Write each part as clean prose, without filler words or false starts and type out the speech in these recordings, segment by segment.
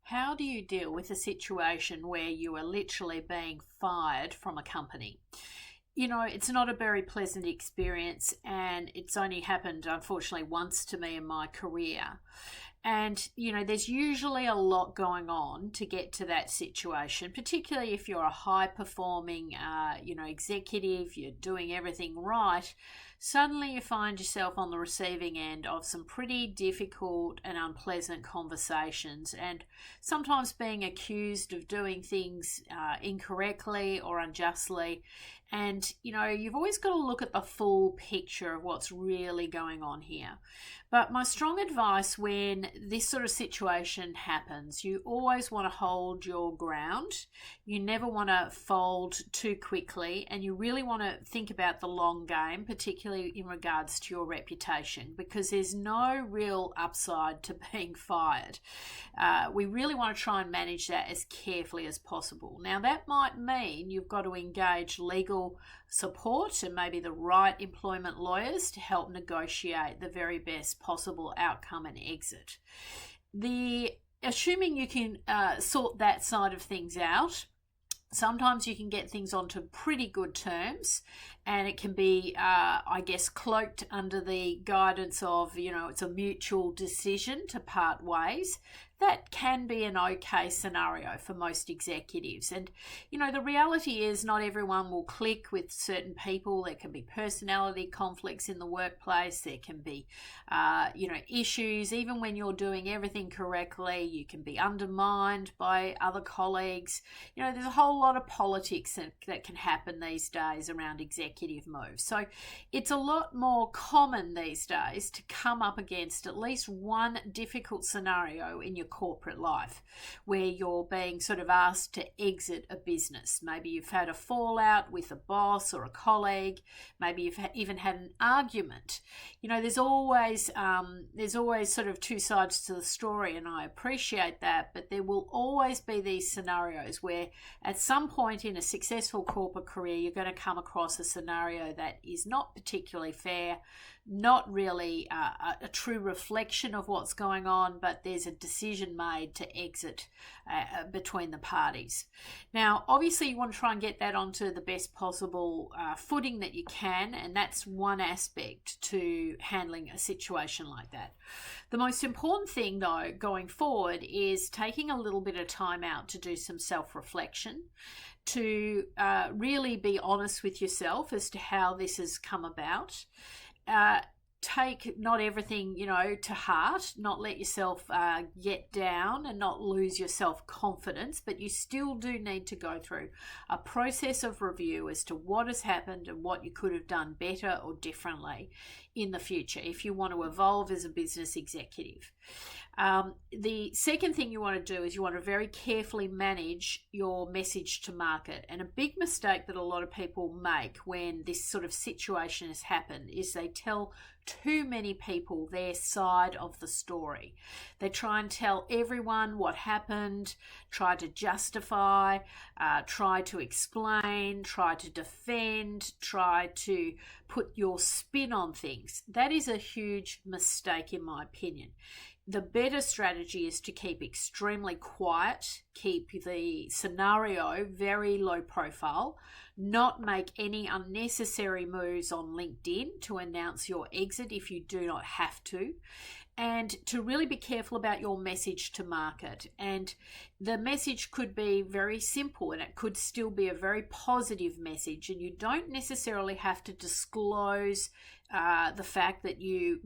How do you deal with a situation where you are literally being fired from a company? It's not a very pleasant experience, and it's only happened, unfortunately, once to me in my career. And, there's usually a lot going on to get to that situation, particularly if you're a high performing, executive, you're doing everything right. Suddenly you find yourself on the receiving end of some pretty difficult and unpleasant conversations, and sometimes being accused of doing things incorrectly or unjustly. And, you've always got to look at the full picture of what's really going on here. But my strong advice when this sort of situation happens, you always want to hold your ground. You never want to fold too quickly, and you really want to think about the long game, particularly in regards to your reputation, because there's no real upside to being fired. We really want to try and manage that as carefully as possible. Now, that might mean you've got to engage legal support and maybe the right employment lawyers to help negotiate the very best possible outcome and exit. Assuming you can sort that side of things out, sometimes you can get things onto pretty good terms, and it can be, cloaked under the guidance of, it's a mutual decision to part ways. That can be an okay scenario for most executives. And, the reality is not everyone will click with certain people. There can be personality conflicts in the workplace. There can be, issues. Even when you're doing everything correctly, you can be undermined by other colleagues. There's a whole lot of politics that can happen these days around executive moves. So it's a lot more common these days to come up against at least one difficult scenario in your corporate life where you're being sort of asked to exit a business. Maybe you've had a fallout with a boss or a colleague. Maybe you've even had an argument. There's always sort of two sides to the story, and I appreciate that, but there will always be these scenarios where at some point in a successful corporate career you're going to come across a scenario that is not particularly fair, not really a true reflection of what's going on, but there's a decision made to exit between the parties. Now, obviously, you want to try and get that onto the best possible footing that you can, and that's one aspect to handling a situation like that. The most important thing, though, going forward is taking a little bit of time out to do some self-reflection, to really be honest with yourself as to how this has come about. Take not everything, to heart, not let yourself get down and not lose your self-confidence, but you still do need to go through a process of review as to what has happened and what you could have done better or differently in the future if you want to evolve as a business executive. The second thing you want to do is you want to very carefully manage your message to market. And a big mistake that a lot of people make when this sort of situation has happened is they tell too many people their side of the story. They try and tell everyone what happened, try to justify, try to explain, try to defend, try to put your spin on things. That is a huge mistake in my opinion. The better strategy is to keep extremely quiet, keep the scenario very low profile, not make any unnecessary moves on LinkedIn to announce your exit if you do not have to, and to really be careful about your message to market. And the message could be very simple, and it could still be a very positive message, and you don't necessarily have to disclose the fact that you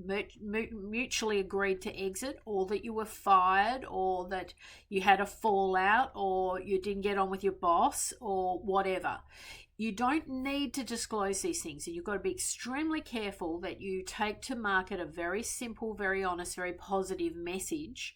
mutually agreed to exit, or that you were fired, or that you had a fallout, or you didn't get on with your boss, or whatever. You don't need to disclose these things, and you've got to be extremely careful that you take to market a very simple, very honest, very positive message.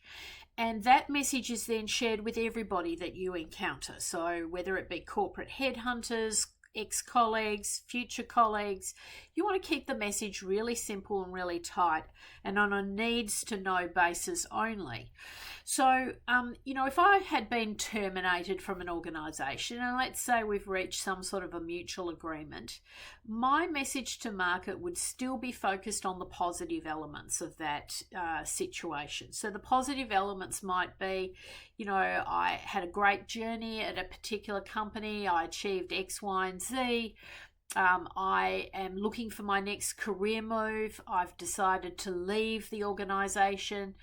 And that message is then shared with everybody that you encounter. So whether it be corporate headhunters, ex-colleagues, future colleagues. You want to keep the message really simple and really tight and on a needs to know basis only. So, if I had been terminated from an organisation, and let's say we've reached some sort of a mutual agreement, my message to market would still be focused on the positive elements of that situation. So the positive elements might be, I had a great journey at a particular company, I achieved X, Y, and Z. I am looking for my next career move. I've decided to leave the organisation,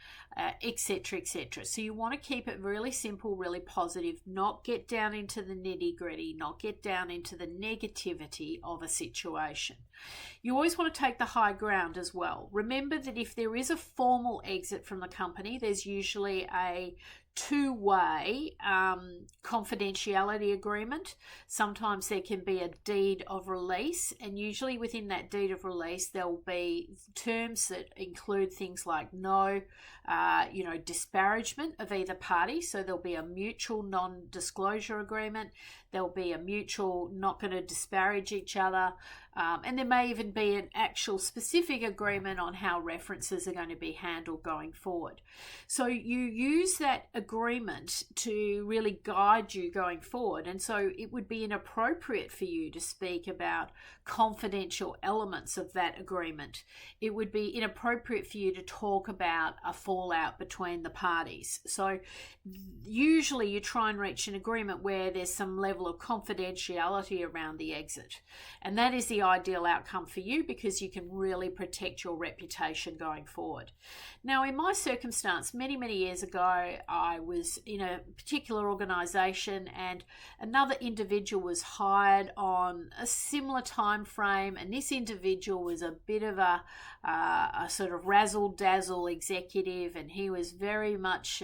etc., etc. So you want to keep it really simple, really positive, not get down into the nitty-gritty, not get down into the negativity of a situation. You always want to take the high ground as well. Remember that if there is a formal exit from the company, there's usually a two-way confidentiality agreement. Sometimes there can be a deed of release, and usually within that deed of release there will be terms that include things like no disparagement of either party. So there'll be a mutual non-disclosure agreement, there'll be a mutual not going to disparage each other, and there may even be an actual specific agreement on how references are going to be handled going forward. So you use that agreement to really guide you going forward, and so it would be inappropriate for you to speak about confidential elements of that agreement. It would be inappropriate for you to talk about a fallout between the parties. So usually you try and reach an agreement where there's some level of confidentiality around the exit, and that is the ideal outcome for you because you can really protect your reputation going forward. Now, in my circumstance, many years ago, I was in a particular organisation and another individual was hired on a similar time frame, and this individual was a bit of a sort of razzle-dazzle executive, and he was very much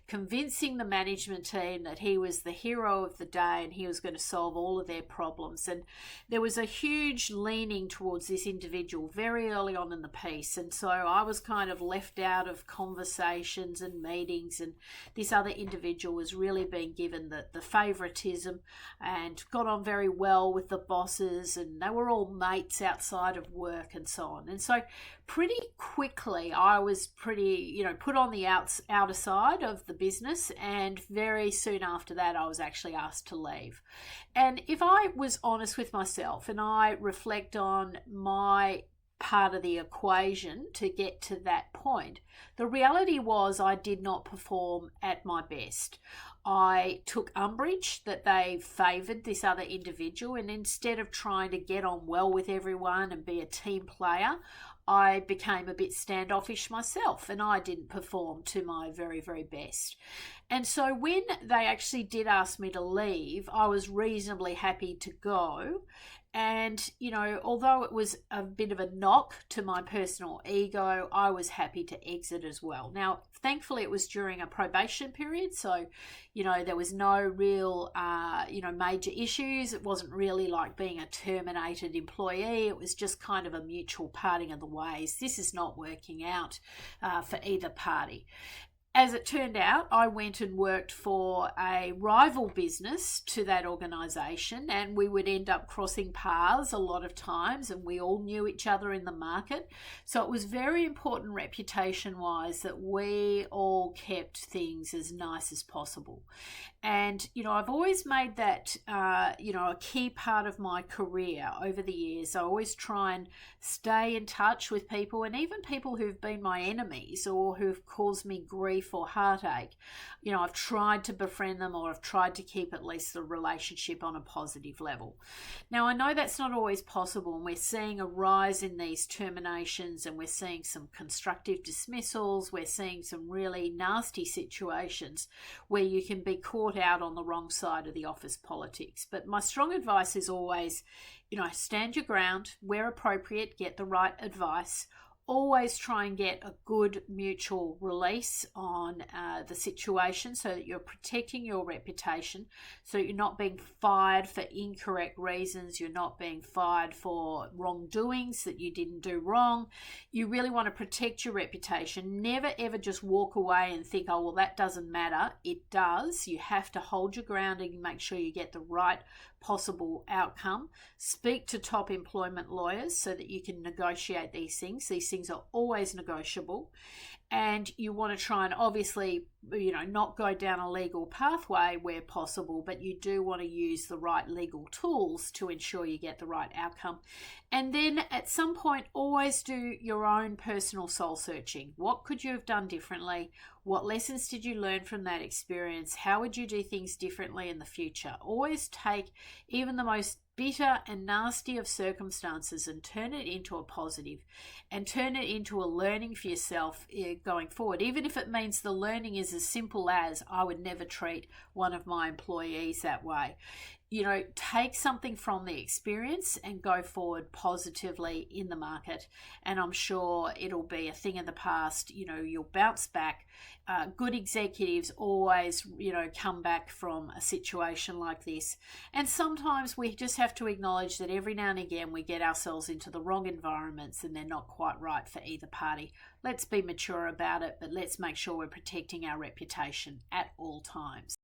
convincing the management team that he was the hero of the day and he was going to solve all of their problems. And there was a huge leaning towards this individual very early on in the piece, and so I was kind of left out of conversations and meetings, and this other individual was really being given the favoritism and got on very well with the bosses, and they were all mates outside of work and so on. And so pretty quickly I was pretty put on the outer side of the business, and very soon after that I was actually asked to leave. And if I was honest with myself and I reflect on my part of the equation to get to that point, the reality was I did not perform at my best. I took umbrage that they favoured this other individual, and instead of trying to get on well with everyone and be a team player, I became a bit standoffish myself, and I didn't perform to my very, very best. And so when they actually did ask me to leave, I was reasonably happy to go. And, although it was a bit of a knock to my personal ego, I was happy to exit as well. Now, thankfully, it was during a probation period. So, there was no real, major issues. It wasn't really like being a terminated employee. It was just kind of a mutual parting of the ways. This is not working out for either party. As it turned out, I went and worked for a rival business to that organisation, and we would end up crossing paths a lot of times, and we all knew each other in the market. So it was very important reputation-wise that we all kept things as nice as possible. And, I've always made that, a key part of my career over the years. I always try and stay in touch with people, and even people who've been my enemies or who've caused me grief or heartache. I've tried to befriend them, or I've tried to keep at least the relationship on a positive level. Now, I know that's not always possible, and we're seeing a rise in these terminations, and we're seeing some constructive dismissals. We're seeing some really nasty situations where you can be caught out on the wrong side of the office politics. But my strong advice is always, stand your ground, where appropriate, get the right advice. Always try and get a good mutual release on the situation so that you're protecting your reputation, so you're not being fired for incorrect reasons, you're not being fired for wrongdoings that you didn't do wrong. You really want to protect your reputation. Never ever just walk away and think, oh, well, that doesn't matter. It does. You have to hold your ground and make sure you get the right possible outcome. Speak to top employment lawyers so that you can negotiate these things. These things are always negotiable. And you want to try and obviously, not go down a legal pathway where possible, but you do want to use the right legal tools to ensure you get the right outcome. And then at some point, always do your own personal soul searching. What could you have done differently? What lessons did you learn from that experience? How would you do things differently in the future? Always take even the most bitter and nasty of circumstances and turn it into a positive, and turn it into a learning for yourself going forward. Even if it means the learning is as simple as, I would never treat one of my employees that way. Take something from the experience and go forward positively in the market. And I'm sure it'll be a thing of the past. You'll bounce back. Good executives always, come back from a situation like this. And sometimes we just have to acknowledge that every now and again we get ourselves into the wrong environments and they're not quite right for either party. Let's be mature about it, but let's make sure we're protecting our reputation at all times.